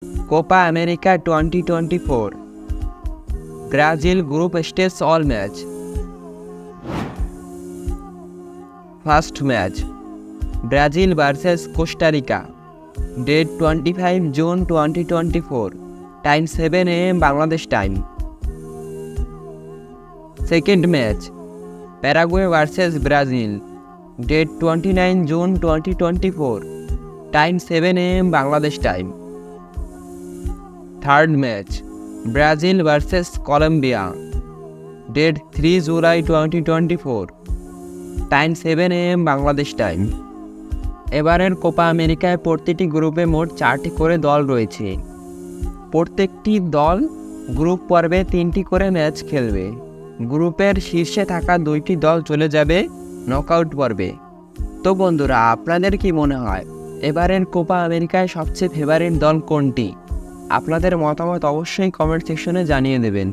Copa America 2024 Brazil Group Stage All Match. First match Brazil vs Costa Rica. Date 25 June 2024. Time 7 AM Bangladesh time. Second match Paraguay vs Brazil. Date 29 June 2024. Time 7 AM Bangladesh time. Third match Brazil vs Colombia. Date 3 July 2024. Time 7 AM Bangladesh time. এবারের Copa আমেরিকায় প্রতিটি গ্রুপে মোট 4টি করে দল রয়েছে। প্রত্যেকটি দল গ্রুপ পর্বে 3টি করে ম্যাচ খেলবে। গ্রুপের শীর্ষে থাকা 2টি দল চলে যাবে নকআউট পর্বে। তো বন্ধুরা, আপনাদের কি মনে হয় এবারের কোপা আমেরিকায় সবচেয়ে ফেভারিট দল কোনটি? আপনাদের মতামত অবশ্যই কমেন্ট সেকশনে জানিয়ে দেবেন।